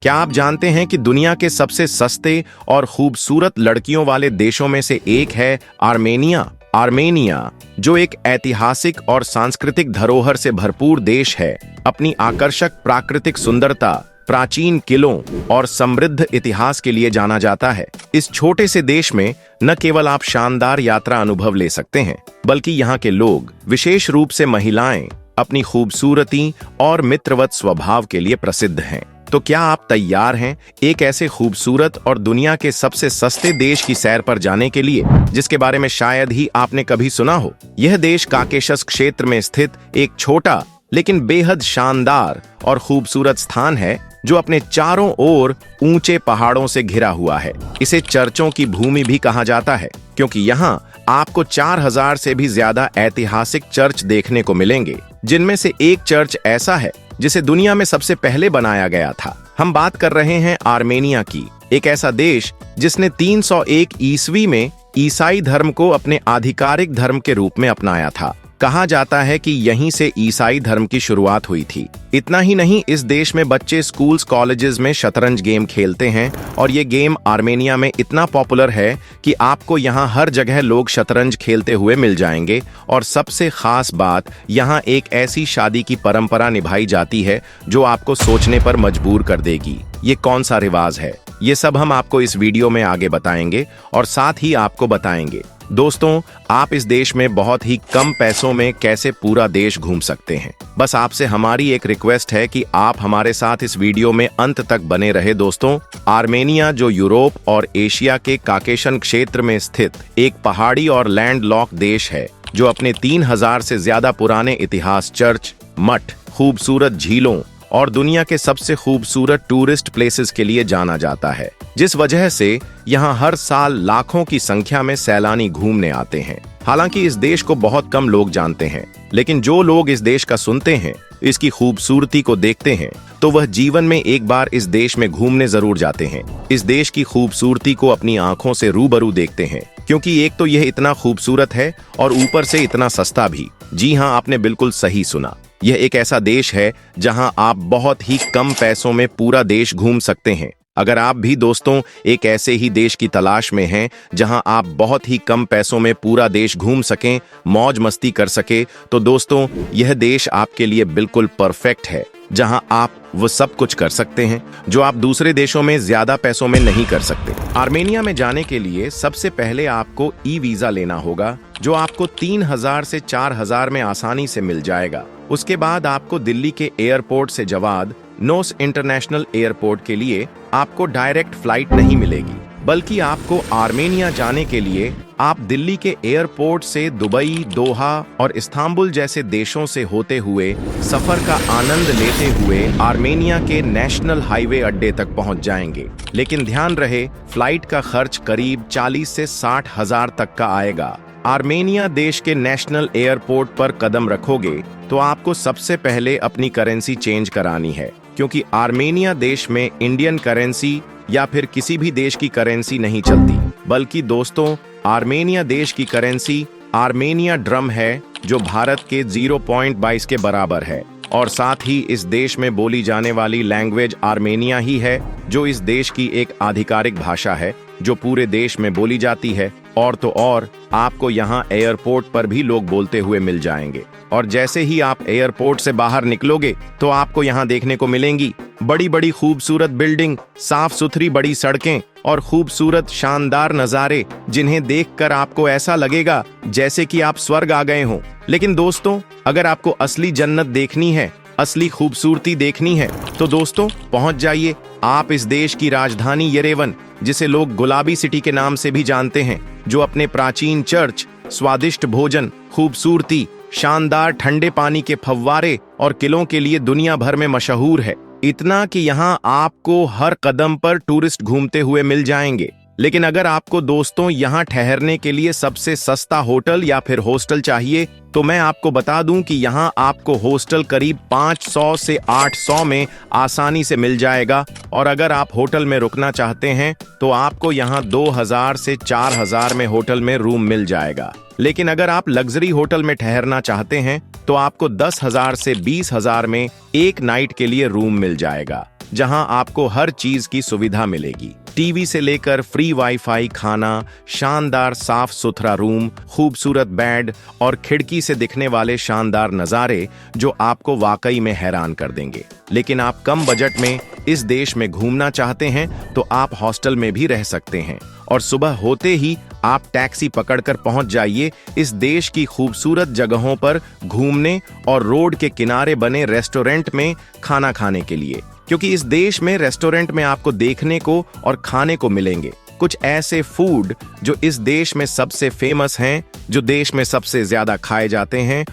क्या आप जानते हैं कि दुनिया के सबसे सस्ते और खूबसूरत लड़कियों वाले देशों में से एक है आर्मेनिया। आर्मेनिया, जो एक ऐतिहासिक और सांस्कृतिक धरोहर से भरपूर देश है, अपनी आकर्षक प्राकृतिक सुंदरता, प्राचीन किलों और समृद्ध इतिहास के लिए जाना जाता है। इस छोटे से देश में न केवल आप शानदार यात्रा अनुभव ले सकते हैं, बल्कि यहाँ के लोग, विशेष रूप से महिलाएं, अपनी खूबसूरती और मित्रवत स्वभाव के लिए प्रसिद्ध हैं। तो क्या आप तैयार हैं एक ऐसे खूबसूरत और दुनिया के सबसे सस्ते देश की सैर पर जाने के लिए, जिसके बारे में शायद ही आपने कभी सुना हो? यह देश काकेशस क्षेत्र में स्थित एक छोटा लेकिन बेहद शानदार और खूबसूरत स्थान है, जो अपने चारों ओर ऊंचे पहाड़ों से घिरा हुआ है। इसे चर्चों की भूमि भी कहा जाता है, क्योंकि यहाँ आपको 4000 से भी ज्यादा ऐतिहासिक चर्च देखने को मिलेंगे, जिनमें से एक चर्च ऐसा है जिसे दुनिया में सबसे पहले बनाया गया था। हम बात कर रहे हैं आर्मेनिया की, एक ऐसा देश जिसने 301 ईस्वी में ईसाई धर्म को अपने आधिकारिक धर्म के रूप में अपनाया था। कहा जाता है कि यहीं से ईसाई धर्म की शुरुआत हुई थी। इतना ही नहीं, इस देश में बच्चे स्कूल्स कॉलेजेस में शतरंज गेम खेलते हैं, और ये गेम आर्मेनिया में इतना पॉपुलर है कि आपको यहाँ हर जगह लोग शतरंज खेलते हुए मिल जाएंगे। और सबसे खास बात, यहाँ एक ऐसी शादी की परंपरा निभाई जाती है जो आपको सोचने पर मजबूर कर देगी। ये कौन सा रिवाज है, ये सब हम आपको इस वीडियो में आगे बताएंगे, और साथ ही आपको बताएंगे दोस्तों, आप इस देश में बहुत ही कम पैसों में कैसे पूरा देश घूम सकते हैं। बस आपसे हमारी एक रिक्वेस्ट है कि आप हमारे साथ इस वीडियो में अंत तक बने रहे। दोस्तों, आर्मेनिया, जो यूरोप और एशिया के काकेशन क्षेत्र में स्थित एक पहाड़ी और लैंडलॉक देश है, जो अपने 3000 से ज्यादा पुराने इतिहास, चर्च, मठ, खूबसूरत झीलों और दुनिया के सबसे खूबसूरत टूरिस्ट प्लेसेस के लिए जाना जाता है, जिस वजह से यहाँ हर साल लाखों की संख्या में सैलानी घूमने आते हैं। हालांकि इस देश को बहुत कम लोग जानते हैं, लेकिन जो लोग इस देश का सुनते हैं, इसकी खूबसूरती को देखते हैं, तो वह जीवन में एक बार इस देश में घूमने जरूर जाते हैं। इस देश की खूबसूरती को अपनी आंखों से रूबरू देखते हैं, क्योंकि एक तो यह इतना खूबसूरत है और ऊपर से इतना सस्ता भी। जी हाँ, आपने बिल्कुल सही सुना। यह एक ऐसा देश है जहां आप बहुत ही कम पैसों में पूरा देश घूम सकते हैं। अगर आप भी दोस्तों एक ऐसे ही देश की तलाश में हैं जहां आप बहुत ही कम पैसों में पूरा देश घूम सकें, मौज मस्ती कर सके, तो दोस्तों यह देश आपके लिए बिल्कुल परफेक्ट है, जहां आप वो सब कुछ कर सकते हैं जो आप दूसरे देशों में ज्यादा पैसों में नहीं कर सकते। आर्मेनिया में जाने के लिए सबसे पहले आपको ई वीजा लेना होगा, जो आपको 3000 से 4000 में आसानी से मिल जाएगा। उसके बाद आपको दिल्ली के एयरपोर्ट से जवाद नोस इंटरनेशनल एयरपोर्ट के लिए आपको डायरेक्ट फ्लाइट नहीं मिलेगी, बल्कि आपको आर्मेनिया जाने के लिए आप दिल्ली के एयरपोर्ट से दुबई, दोहा और इस्तांबुल जैसे देशों से होते हुए सफर का आनंद लेते हुए आर्मेनिया के नेशनल हाईवे अड्डे तक पहुंच जाएंगे। लेकिन ध्यान रहे, फ्लाइट का खर्च करीब 40 से 60 हजार तक का आएगा। आर्मेनिया देश के नेशनल एयरपोर्ट पर कदम रखोगे तो आपको सबसे पहले अपनी करेंसी चेंज करानी है, क्योंकि आर्मेनिया देश में इंडियन करेंसी या फिर किसी भी देश की करेंसी नहीं चलती, बल्कि दोस्तों आर्मेनिया देश की करेंसी आर्मेनिया ड्रम है, जो भारत के 0.22 के बराबर है। और साथ ही इस देश में बोली जाने वाली लैंग्वेज आर्मेनिया ही है, जो इस देश की एक आधिकारिक भाषा है, जो पूरे देश में बोली जाती है। और तो और आपको यहाँ एयरपोर्ट पर भी लोग बोलते हुए मिल जाएंगे। और जैसे ही आप एयरपोर्ट से बाहर निकलोगे तो आपको यहाँ देखने को मिलेंगी बड़ी बड़ी खूबसूरत बिल्डिंग, साफ सुथरी बड़ी सड़कें और खूबसूरत शानदार नज़ारे, जिन्हें देखकर आपको ऐसा लगेगा जैसे कि आप स्वर्ग आ गए हों। लेकिन दोस्तों, अगर आपको असली जन्नत देखनी है, असली खूबसूरती देखनी है, तो दोस्तों पहुंच जाइए आप इस देश की राजधानी येरेवन, जिसे लोग गुलाबी सिटी के नाम से भी जानते हैं, जो अपने प्राचीन चर्च, स्वादिष्ट भोजन, खूबसूरती, शानदार ठंडे पानी के फव्वारे और किलों के लिए दुनिया भर में मशहूर है। इतना कि यहाँ आपको हर कदम पर टूरिस्ट घूमते हुए मिल जाएंगे। लेकिन अगर आपको दोस्तों यहाँ ठहरने के लिए सबसे सस्ता होटल या फिर हॉस्टल चाहिए, तो मैं आपको बता दूं कि यहाँ आपको हॉस्टल करीब 500 से 800 में आसानी से मिल जाएगा। और अगर आप होटल में रुकना चाहते हैं तो आपको यहाँ 2000 से 4000 में होटल में रूम मिल जाएगा। लेकिन अगर आप लग्जरी होटल में ठहरना चाहते हैं तो आपको 10,000 से 20,000 में एक नाइट के लिए रूम मिल जाएगा। जहां आपको हर चीज की सुविधा मिलेगी। टीवी से लेकर फ्री वाईफाई, खाना, शानदार साफ सुथरा रूम, खूबसूरत बेड और खिड़की से दिखने वाले शानदार नज़ारे जो आपको वाकई में हैरान कर देंगे। लेकिन आप कम बजट में इस देश में घूमना चाहते हैं तो आप हॉस्टल में भी रह सकते हैं और सुबह होते ही आप टैक्सी पकड़कर पहुंच जाइए इस देश की खूबसूरत जगहों पर घूमने और रोड के किनारे बने रेस्टोरेंट में खाना खाने के लिए, क्योंकि इस देश में रेस्टोरेंट में आपको देखने को और खाने को मिलेंगे कुछ ऐसे फूड जो इस देश में सबसे फेमस हैं, जो देश में सबसे ज्यादा खाए जाते हैं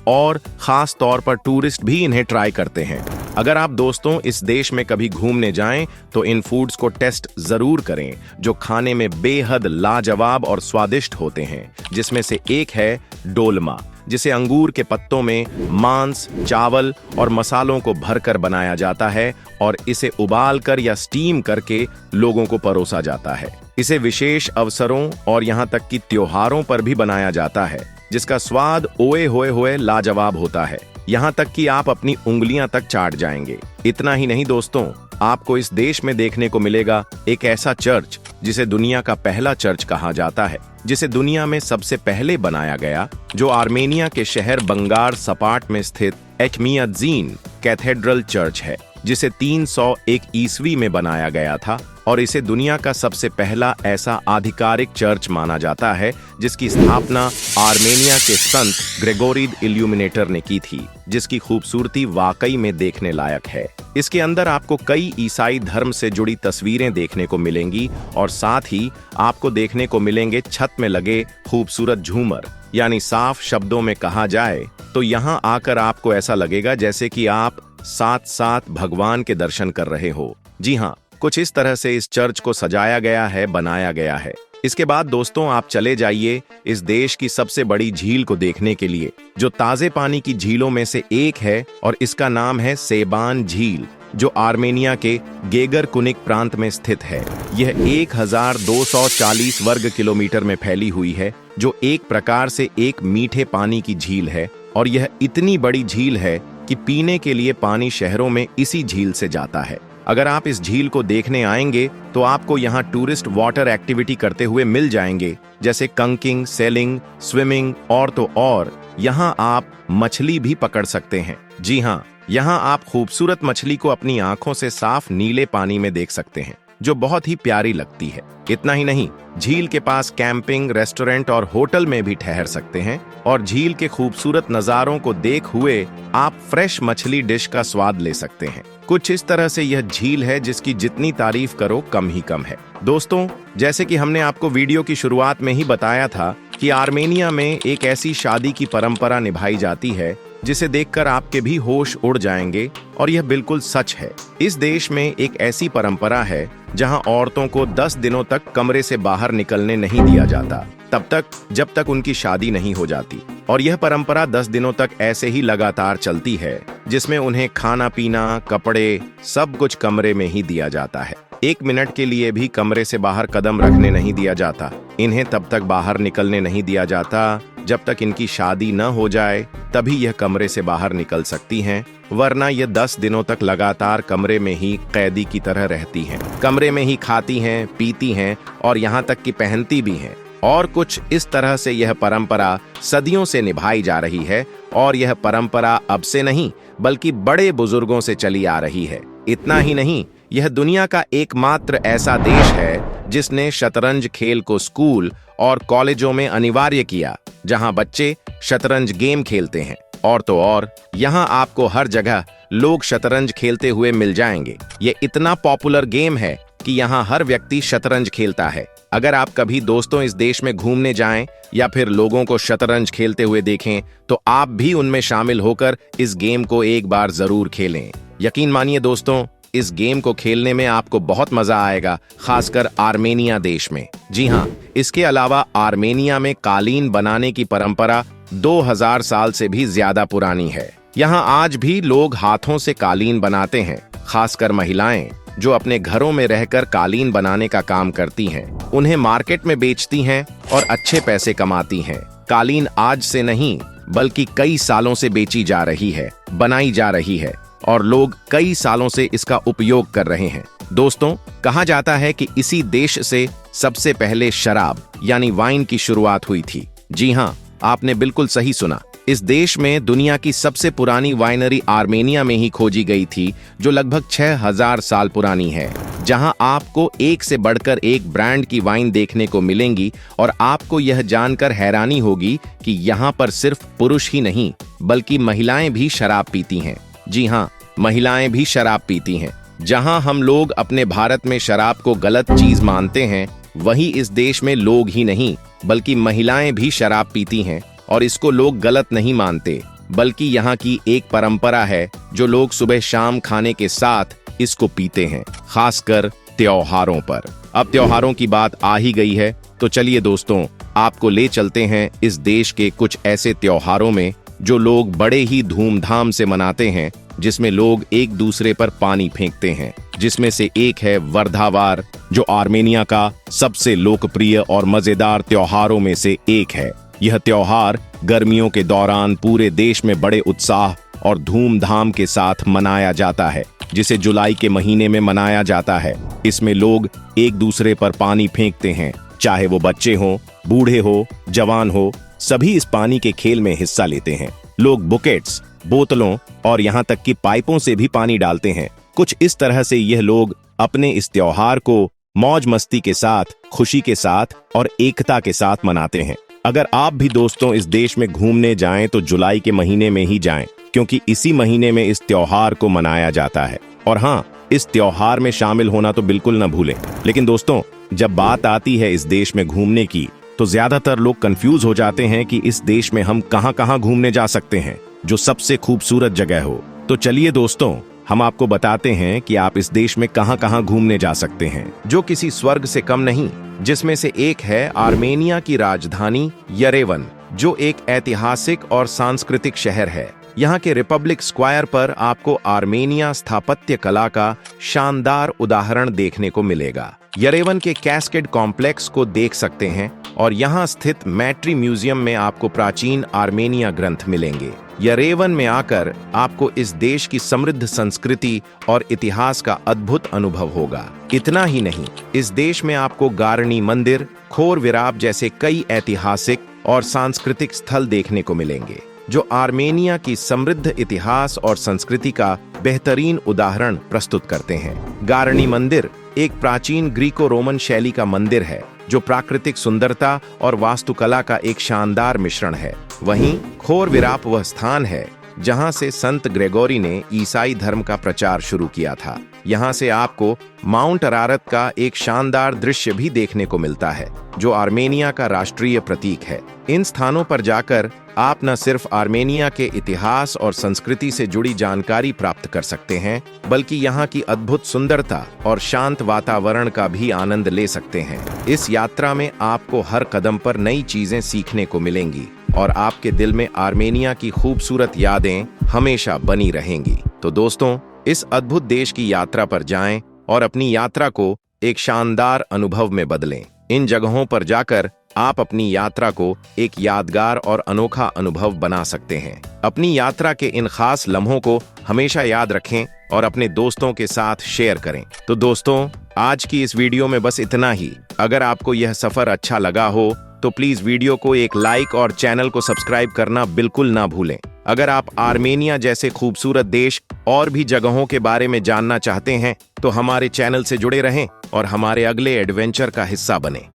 और खास तौर पर टूरिस्ट भी इन्हें ट्राई करते हैं। अगर आप दोस्तों इस देश में कभी घूमने जाएं तो इन फूड्स को टेस्ट जरूर करें जो खाने में बेहद लाजवाब और स्वादिष्ट होते हैं, जिसमें से एक है डोलमा, जिसे अंगूर के पत्तों में मांस, चावल और मसालों को भरकर बनाया जाता है और इसे उबालकर या स्टीम करके लोगों को परोसा जाता है। इसे विशेष अवसरों और यहाँ तक कि त्योहारों पर भी बनाया जाता है, जिसका स्वाद ओए होए लाजवाब होता है, यहाँ तक कि आप अपनी उंगलियां तक चाट जाएंगे। इतना ही नहीं दोस्तों, आपको इस देश में देखने को मिलेगा एक ऐसा चर्च जिसे दुनिया का पहला चर्च कहा जाता है, जिसे दुनिया में सबसे पहले बनाया गया, जो आर्मेनिया के शहर बंगार सपाट में स्थित एचमियाजीन कैथेड्रल चर्च है, जिसे 301 ईस्वी में बनाया गया था और इसे दुनिया का सबसे पहला ऐसा आधिकारिक चर्च माना जाता है जिसकी स्थापना आर्मेनिया के संत ग्रेगोरी द इल्यूमिनेटर ने की थी, जिसकी खूबसूरती वाकई में देखने लायक है। इसके अंदर आपको कई ईसाई धर्म से जुड़ी तस्वीरें देखने को मिलेंगी और साथ ही आपको देखने को मिलेंगे छत में लगे खूबसूरत झूमर। यानी साफ शब्दों में कहा जाए तो यहाँ आकर आपको ऐसा लगेगा जैसे कि आप साथ साथ भगवान के दर्शन कर रहे हो। जी हाँ, कुछ इस तरह से इस चर्च को सजाया गया है, बनाया गया है। इसके बाद दोस्तों आप चले जाइए इस देश की सबसे बड़ी झील को देखने के लिए, जो ताजे पानी की झीलों में से एक है और इसका नाम है सेबान झील, जो आर्मेनिया के गेगर कुनिक प्रांत में स्थित है। यह 1240 वर्ग किलोमीटर में फैली हुई है, जो एक प्रकार से एक मीठे पानी की झील है और यह इतनी बड़ी झील है कि पीने के लिए पानी शहरों में इसी झील से जाता है। अगर आप इस झील को देखने आएंगे तो आपको यहाँ टूरिस्ट वाटर एक्टिविटी करते हुए मिल जाएंगे, जैसे कंकिंग, सेलिंग, स्विमिंग और यहाँ आप मछली भी पकड़ सकते हैं। जी हाँ, यहाँ आप खूबसूरत मछली को अपनी आंखों से साफ नीले पानी में देख सकते हैं, जो बहुत ही प्यारी लगती है। इतना ही नहीं, झील के पास कैंपिंग, रेस्टोरेंट और होटल में भी ठहर सकते हैं और झील के खूबसूरत नज़ारों को देख हुए आप फ्रेश मछली डिश का स्वाद ले सकते हैं। कुछ इस तरह से यह झील है जिसकी जितनी तारीफ करो कम ही कम है। दोस्तों, जैसे कि हमने आपको वीडियो की शुरुआत में ही बताया था कि आर्मेनिया में एक ऐसी शादी की परंपरा निभाई जाती है जिसे देखकर आपके भी होश उड़ जाएंगे और यह बिल्कुल सच है। इस देश में एक ऐसी परंपरा है जहां औरतों को 10 दिनों तक कमरे से बाहर निकलने नहीं दिया जाता, तब तक जब तक उनकी शादी नहीं हो जाती। और यह परंपरा 10 दिनों तक ऐसे ही लगातार चलती है, जिसमें उन्हें खाना पीना, कपड़े, सब कुछ कमरे में ही दिया जाता है। 1 मिनट के लिए भी कमरे से बाहर कदम रखने नहीं दिया जाता। इन्हें तब तक बाहर निकलने नहीं दिया जाता जब तक इनकी शादी न हो जाए, तभी यह कमरे से बाहर निकल सकती हैं, वरना यह 10 दिनों तक लगातार कमरे में ही कैदी की तरह रहती हैं। कमरे में ही खाती हैं, पीती हैं और यहाँ तक कि पहनती भी हैं। और कुछ इस तरह से यह परंपरा सदियों से निभाई जा रही है और यह परंपरा अब से नहीं बल्कि बड़े बुजुर्गों से चली आ रही है। इतना ही नहीं, यह दुनिया का एकमात्र ऐसा देश है जिसने शतरंज खेल को स्कूल और कॉलेजों में अनिवार्य किया, जहां बच्चे शतरंज गेम खेलते हैं। और यहाँ आपको हर जगह लोग शतरंज खेलते हुए मिल जाएंगे। ये इतना पॉपुलर गेम है कि यहाँ हर व्यक्ति शतरंज खेलता है। अगर आप कभी दोस्तों इस देश में घूमने जाएं या फिर लोगों को शतरंज खेलते हुए देखें तो आप भी उनमें शामिल होकर इस गेम को एक बार जरूर खेलें। यकीन मानिए दोस्तों, इस गेम को खेलने में आपको बहुत मजा आएगा, खासकर आर्मेनिया देश में। जी हाँ, इसके अलावा आर्मेनिया में कालीन बनाने की परंपरा 2000 साल से भी ज्यादा पुरानी है। यहाँ आज भी लोग हाथों से कालीन बनाते हैं, खासकर महिलाएं जो अपने घरों में रहकर कालीन बनाने का काम करती हैं। उन्हें मार्केट में बेचती हैं और अच्छे पैसे कमाती हैं। कालीन आज से नहीं बल्कि कई सालों से बेची जा रही है, बनाई जा रही है और लोग कई सालों से इसका उपयोग कर रहे हैं। दोस्तों, कहा जाता है कि इसी देश से सबसे पहले शराब यानी वाइन की शुरुआत हुई थी। जी हाँ, आपने बिल्कुल सही सुना। इस देश में दुनिया की सबसे पुरानी वाइनरी आर्मेनिया में ही खोजी गई थी, जो लगभग 6000 साल पुरानी है, जहां आपको एक से बढ़कर एक ब्रांड की वाइन देखने को मिलेंगी। और आपको यह जानकर हैरानी होगी कि यहाँ पर सिर्फ पुरुष ही नहीं बल्कि महिलाएं भी शराब पीती हैं। जी हाँ, महिलाएं भी शराब पीती हैं। जहां हम लोग अपने भारत में शराब को गलत चीज मानते हैं, वहीं इस देश में लोग ही नहीं बल्कि महिलाएं भी शराब पीती हैं। और इसको लोग गलत नहीं मानते, बल्कि यहाँ की एक परंपरा है जो लोग सुबह शाम खाने के साथ इसको पीते हैं, खासकर त्योहारों पर। अब त्योहारों की बात आ ही गई है, तो चलिए दोस्तों, आपको ले चलते हैं इस देश के कुछ ऐसे त्योहारों में जो लोग बड़े ही धूमधाम से मनाते हैं, जिसमें लोग एक दूसरे पर पानी फेंकते हैं। जिसमें से एक है वर्धावार, जो आर्मेनिया का सबसे लोकप्रिय और मजेदार त्योहारों में से एक है। यह त्योहार गर्मियों के दौरान पूरे देश में बड़े उत्साह और धूमधाम के साथ मनाया जाता है, जिसे जुलाई के महीने में मनाया जाता है। इसमें लोग एक दूसरे पर पानी फेंकते हैं, चाहे वो बच्चे हों, बूढ़े हो, जवान हो, सभी इस पानी के खेल में हिस्सा लेते हैं। लोग बुकेट्स, बोतलों और यहाँ तक कि पाइपों से भी पानी डालते हैं। कुछ इस तरह से यह लोग अपने इस त्योहार को मौज मस्ती के साथ, खुशी के साथ और एकता के साथ मनाते हैं। अगर आप भी दोस्तों इस देश में घूमने जाएं तो जुलाई के महीने में ही जाएं, क्योंकि इसी महीने में इस त्योहार को मनाया जाता है। और हाँ, इस त्योहार में शामिल होना तो बिल्कुल न भूलें। लेकिन दोस्तों, जब बात आती है इस देश में घूमने की, तो ज्यादातर लोग कंफ्यूज हो जाते हैं कि इस देश में हम कहां-कहां घूमने जा सकते हैं, जो सबसे खूबसूरत जगह हो। तो चलिए दोस्तों, हम आपको बताते हैं कि आप इस देश में कहां-कहां घूमने जा सकते हैं, जो किसी स्वर्ग से कम नहीं। जिसमें से एक है आर्मेनिया की राजधानी यरेवन, जो एक ऐतिहासिक और सांस्कृतिक शहर है। यहाँ के रिपब्लिक स्क्वायर पर आपको आर्मेनिया स्थापत्य कला का शानदार उदाहरण देखने को मिलेगा। यरेवन के कैस्केड कॉम्प्लेक्स को देख सकते हैं और यहाँ स्थित मैट्री म्यूजियम में आपको प्राचीन आर्मेनिया ग्रंथ मिलेंगे। यरेवन में आकर आपको इस देश की समृद्ध संस्कृति और इतिहास का अद्भुत अनुभव होगा। इतना ही नहीं, इस देश में आपको गारनी मंदिर, खोर विराप जैसे कई ऐतिहासिक और सांस्कृतिक स्थल देखने को मिलेंगे, जो आर्मेनिया की समृद्ध इतिहास और संस्कृति का बेहतरीन उदाहरण प्रस्तुत करते हैं। गारनी मंदिर एक प्राचीन ग्रीको रोमन शैली का मंदिर है, जो प्राकृतिक सुंदरता और वास्तुकला का एक शानदार मिश्रण है। वहीं खोर विराप वह स्थान है जहां से संत ग्रेगोरी ने ईसाई धर्म का प्रचार शुरू किया था। यहां से आपको माउंट अरारत का एक शानदार दृश्य भी देखने को मिलता है, जो आर्मेनिया का राष्ट्रीय प्रतीक है। इन स्थानों पर जाकर आप न सिर्फ आर्मेनिया के इतिहास और संस्कृति से जुड़ी जानकारी प्राप्त कर सकते हैं, बल्कि यहाँ की अद्भुत सुंदरता और शांत वातावरण का भी आनंद ले सकते हैं। इस यात्रा में आपको हर कदम पर नई चीजें सीखने को मिलेंगी और आपके दिल में आर्मेनिया की खूबसूरत यादें हमेशा बनी रहेंगी। तो दोस्तों, इस अद्भुत देश की यात्रा पर जाएं और अपनी यात्रा को एक शानदार अनुभव में बदलें। इन जगहों पर जाकर आप अपनी यात्रा को एक यादगार और अनोखा अनुभव बना सकते हैं। अपनी यात्रा के इन खास लम्हों को हमेशा याद रखें और अपने दोस्तों के साथ शेयर करें। तो दोस्तों, आज की इस वीडियो में बस इतना ही। अगर आपको यह सफर अच्छा लगा हो तो प्लीज वीडियो को एक लाइक और चैनल को सब्सक्राइब करना बिल्कुल ना भूलें। अगर आप आर्मेनिया जैसे खूबसूरत देश और भी जगहों के बारे में जानना चाहते हैं तो हमारे चैनल से जुड़े रहें और हमारे अगले एडवेंचर का हिस्सा बनें।